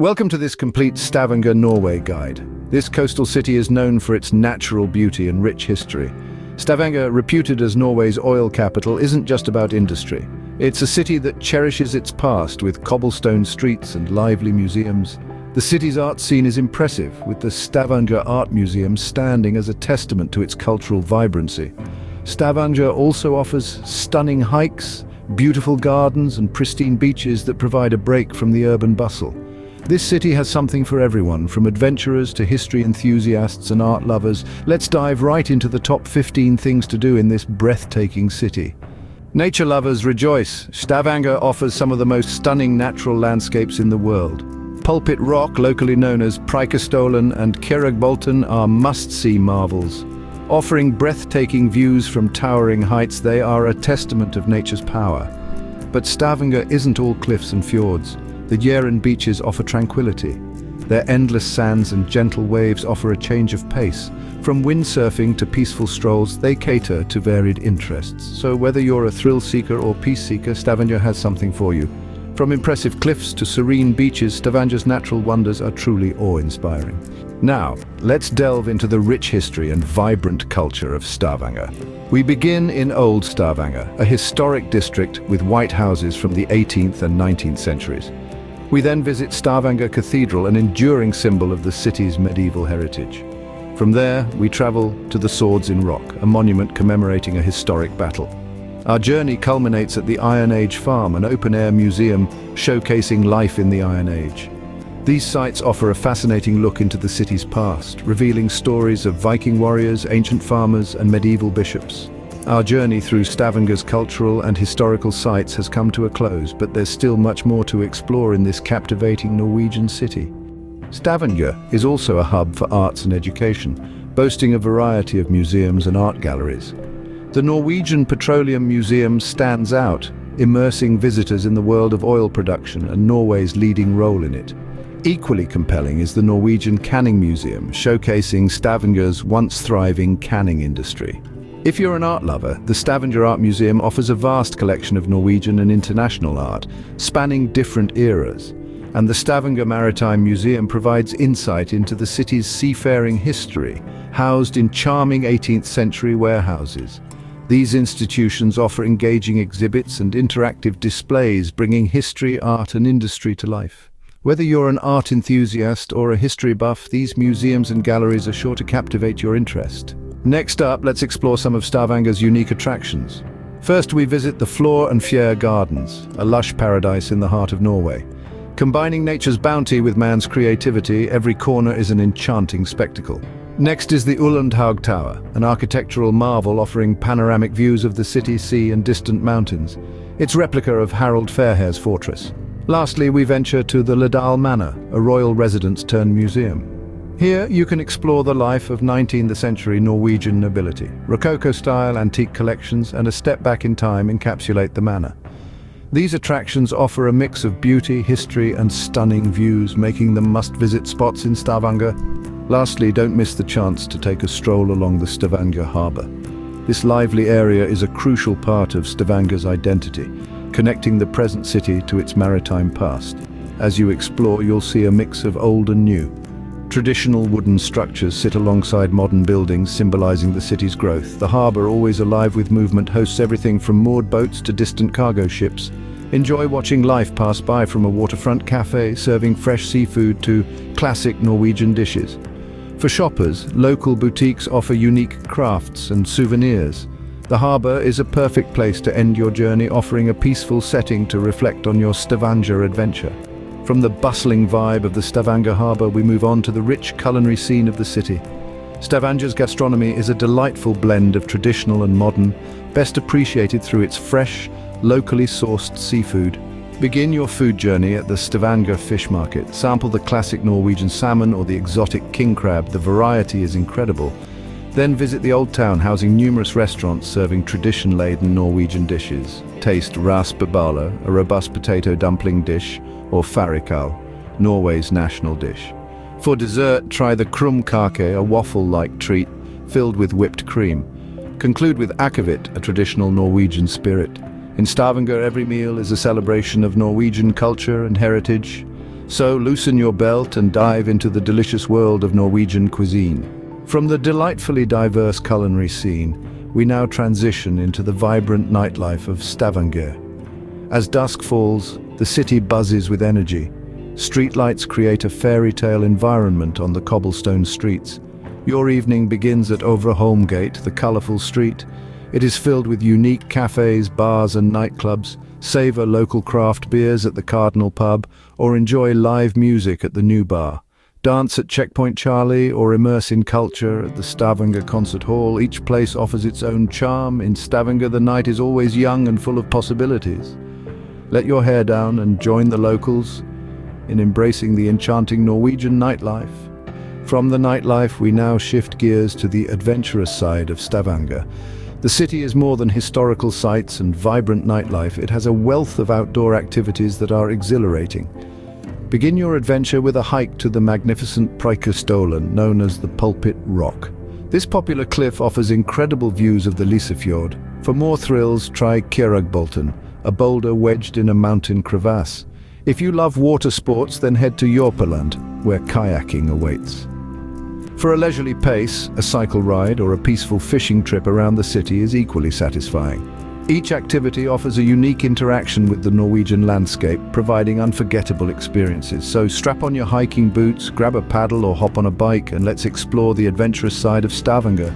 Welcome to this complete Stavanger Norway guide. This coastal city is known for its natural beauty and rich history. Stavanger, reputed as Norway's oil capital, isn't just about industry. It's a city that cherishes its past with cobblestone streets and lively museums. The city's art scene is impressive, with the Stavanger Art Museum standing as a testament to its cultural vibrancy. Stavanger also offers stunning hikes, beautiful gardens and pristine beaches that provide a break from the urban bustle. This city has something for everyone, from adventurers to history enthusiasts and art lovers. Let's dive right into the top 15 things to do in this breathtaking city. Nature lovers rejoice. Stavanger offers some of the most stunning natural landscapes in the world. Pulpit Rock, locally known as Preikestolen, and Bolten are must-see marvels. Offering breathtaking views from towering heights, they are a testament of nature's power. But Stavanger isn't all cliffs and fjords. The Jæren beaches offer tranquility. Their endless sands and gentle waves offer a change of pace. From windsurfing to peaceful strolls, they cater to varied interests. So whether you're a thrill seeker or peace seeker, Stavanger has something for you. From impressive cliffs to serene beaches, Stavanger's natural wonders are truly awe-inspiring. Now, let's delve into the rich history and vibrant culture of Stavanger. We begin in Old Stavanger, a historic district with white houses from the 18th and 19th centuries. We then visit Stavanger Cathedral, an enduring symbol of the city's medieval heritage. From there, we travel to the Swords in Rock, a monument commemorating a historic battle. Our journey culminates at the Iron Age Farm, an open-air museum showcasing life in the Iron Age. These sites offer a fascinating look into the city's past, revealing stories of Viking warriors, ancient farmers, and medieval bishops. Our journey through Stavanger's cultural and historical sites has come to a close, but there's still much more to explore in this captivating Norwegian city. Stavanger is also a hub for arts and education, boasting a variety of museums and art galleries. The Norwegian Petroleum Museum stands out, immersing visitors in the world of oil production and Norway's leading role in it. Equally compelling is the Norwegian Canning Museum, showcasing Stavanger's once thriving canning industry. If you're an art lover, the Stavanger Art Museum offers a vast collection of Norwegian and international art, spanning different eras. And the Stavanger Maritime Museum provides insight into the city's seafaring history, housed in charming 18th century warehouses. These institutions offer engaging exhibits and interactive displays, bringing history, art, and industry to life. Whether you're an art enthusiast or a history buff, these museums and galleries are sure to captivate your interest. Next up, let's explore some of Stavanger's unique attractions. First, we visit the Flor and Fjær Gardens, a lush paradise in the heart of Norway. Combining nature's bounty with man's creativity, every corner is an enchanting spectacle. Next is the Ullendhaug Tower, an architectural marvel offering panoramic views of the city, sea, and distant mountains. It's a replica of Harald Fairhair's fortress. Lastly, we venture to the Ladal Manor, a royal residence turned museum. Here, you can explore the life of 19th century Norwegian nobility. Rococo-style antique collections and a step back in time encapsulate the manor. These attractions offer a mix of beauty, history, and stunning views, making them must-visit spots in Stavanger. Lastly, don't miss the chance to take a stroll along the Stavanger Harbor. This lively area is a crucial part of Stavanger's identity, connecting the present city to its maritime past. As you explore, you'll see a mix of old and new. Traditional wooden structures sit alongside modern buildings, symbolizing the city's growth. The harbor, always alive with movement, hosts everything from moored boats to distant cargo ships. Enjoy watching life pass by, from a waterfront cafe serving fresh seafood to classic Norwegian dishes. For shoppers, local boutiques offer unique crafts and souvenirs. The harbor is a perfect place to end your journey, offering a peaceful setting to reflect on your Stavanger adventure. From the bustling vibe of the Stavanger Harbor, we move on to the rich culinary scene of the city. Stavanger's gastronomy is a delightful blend of traditional and modern, best appreciated through its fresh, locally sourced seafood. Begin your food journey at the Stavanger Fish Market. Sample the classic Norwegian salmon or the exotic king crab. The variety is incredible. Then visit the Old Town, housing numerous restaurants serving tradition-laden Norwegian dishes. Taste raspeballer, a robust potato dumpling dish, or farikal, Norway's national dish. For dessert, try the krumkake, a waffle-like treat filled with whipped cream. Conclude with akevit, a traditional Norwegian spirit. In Stavanger, every meal is a celebration of Norwegian culture and heritage. So loosen your belt and dive into the delicious world of Norwegian cuisine. From the delightfully diverse culinary scene, we now transition into the vibrant nightlife of Stavanger. As dusk falls, the city buzzes with energy. Streetlights create a fairy tale environment on the cobblestone streets. Your evening begins at Ovre Holmgate, the colourful street. It is filled with unique cafes, bars and nightclubs. Savor local craft beers at the Cardinal pub, or enjoy live music at the New Bar. Dance at Checkpoint Charlie or immerse in culture at the Stavanger Concert Hall. Each place offers its own charm. In Stavanger, the night is always young and full of possibilities. Let your hair down and join the locals in embracing the enchanting Norwegian nightlife. From the nightlife, we now shift gears to the adventurous side of Stavanger. The city is more than historical sights and vibrant nightlife. It has a wealth of outdoor activities that are exhilarating. Begin your adventure with a hike to the magnificent Preikestolen, known as the Pulpit Rock. This popular cliff offers incredible views of the Lysefjord. For more thrills, try Kjeragbolten, a boulder wedged in a mountain crevasse. If you love water sports, then head to Jorpeland, where kayaking awaits. For a leisurely pace, a cycle ride or a peaceful fishing trip around the city is equally satisfying. Each activity offers a unique interaction with the Norwegian landscape, providing unforgettable experiences. So strap on your hiking boots, grab a paddle or hop on a bike, and let's explore the adventurous side of Stavanger.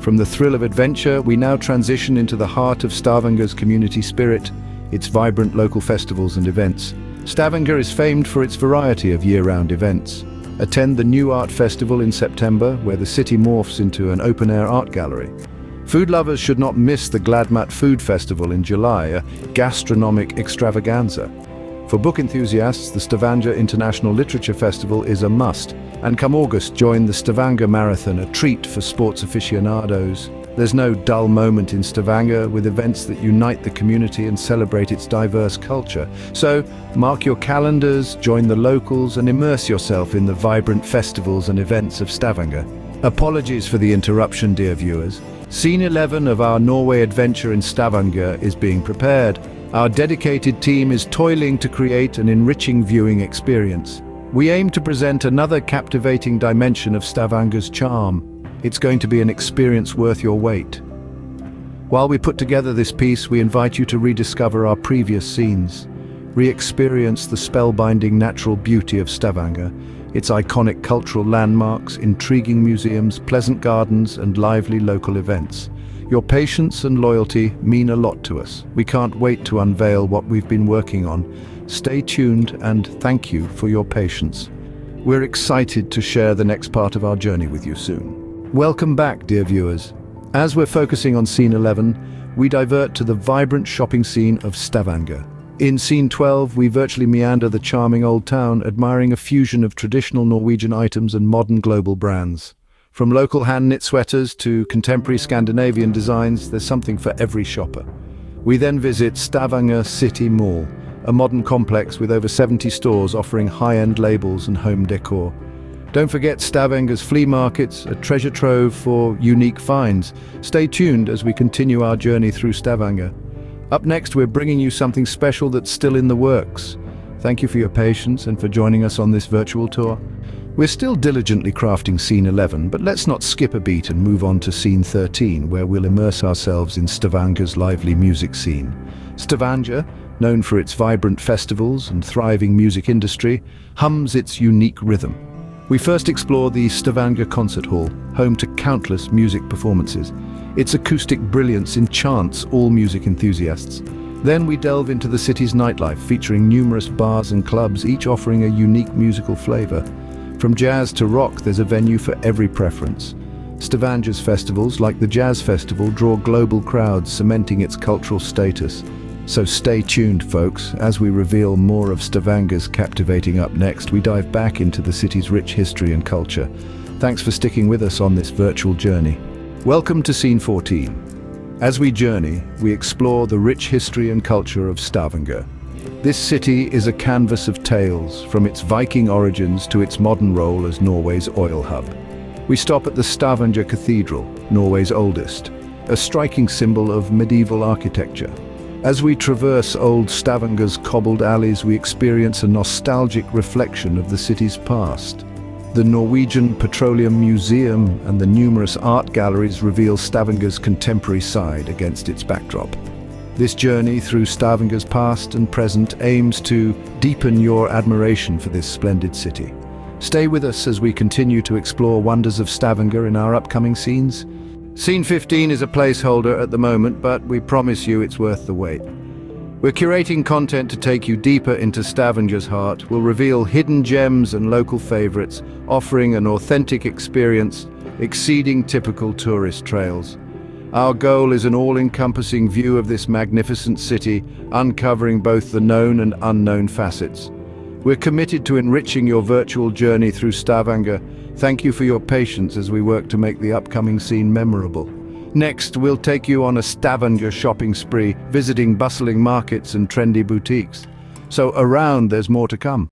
From the thrill of adventure, we now transition into the heart of Stavanger's community spirit, its vibrant local festivals and events. Stavanger is famed for its variety of year-round events. Attend the New Art Festival in September, where the city morphs into an open-air art gallery. Food lovers should not miss the Gladmat Food Festival in July, a gastronomic extravaganza. For book enthusiasts, the Stavanger International Literature Festival is a must. And come August, join the Stavanger Marathon, a treat for sports aficionados. There's no dull moment in Stavanger, with events that unite the community and celebrate its diverse culture. So, mark your calendars, join the locals, and immerse yourself in the vibrant festivals and events of Stavanger. Apologies for the interruption, dear viewers. Scene 11 of our Norway adventure in Stavanger is being prepared. Our dedicated team is toiling to create an enriching viewing experience. We aim to present another captivating dimension of Stavanger's charm. It's going to be an experience worth your wait. While we put together this piece, we invite you to rediscover our previous scenes, re-experience the spellbinding natural beauty of Stavanger, its iconic cultural landmarks, intriguing museums, pleasant gardens, and lively local events. Your patience and loyalty mean a lot to us. We can't wait to unveil what we've been working on. Stay tuned and thank you for your patience. We're excited to share the next part of our journey with you soon. Welcome back, dear viewers. As we're focusing on Scene 11, we divert to the vibrant shopping scene of Stavanger. In Scene 12, we virtually meander the charming old town, admiring a fusion of traditional Norwegian items and modern global brands. From local hand-knit sweaters to contemporary Scandinavian designs, there's something for every shopper. We then visit Stavanger City Mall, a modern complex with over 70 stores offering high-end labels and home decor. Don't forget Stavanger's flea markets, a treasure trove for unique finds. Stay tuned as we continue our journey through Stavanger. Up next, we're bringing you something special that's still in the works. Thank you for your patience and for joining us on this virtual tour. We're still diligently crafting Scene 11, but let's not skip a beat and move on to Scene 13, where we'll immerse ourselves in Stavanger's lively music scene. Stavanger, known for its vibrant festivals and thriving music industry, hums its unique rhythm. We first explore the Stavanger Concert Hall, home to countless music performances. Its acoustic brilliance enchants all music enthusiasts. Then we delve into the city's nightlife, featuring numerous bars and clubs, each offering a unique musical flavor. From jazz to rock, there's a venue for every preference. Stavanger's festivals, like the Jazz Festival, draw global crowds, cementing its cultural status. So stay tuned, folks. As we reveal more of Stavanger's captivating up next, we dive back into the city's rich history and culture. Thanks for sticking with us on this virtual journey. Welcome to Scene 14. As we journey, we explore the rich history and culture of Stavanger. This city is a canvas of tales, from its Viking origins to its modern role as Norway's oil hub. We stop at the Stavanger Cathedral, Norway's oldest, a striking symbol of medieval architecture. As we traverse old Stavanger's cobbled alleys, we experience a nostalgic reflection of the city's past. The Norwegian Petroleum Museum and the numerous art galleries reveal Stavanger's contemporary side against its backdrop. This journey through Stavanger's past and present aims to deepen your admiration for this splendid city. Stay with us as we continue to explore wonders of Stavanger in our upcoming scenes. Scene 15 is a placeholder at the moment, but we promise you it's worth the wait. We're curating content to take you deeper into Stavanger's heart. We'll reveal hidden gems and local favorites, offering an authentic experience exceeding typical tourist trails. Our goal is an all-encompassing view of this magnificent city, uncovering both the known and unknown facets. We're committed to enriching your virtual journey through Stavanger. Thank you for your patience as we work to make the upcoming scene memorable. Next, we'll take you on a Stavanger shopping spree, visiting bustling markets and trendy boutiques. So around, there's more to come.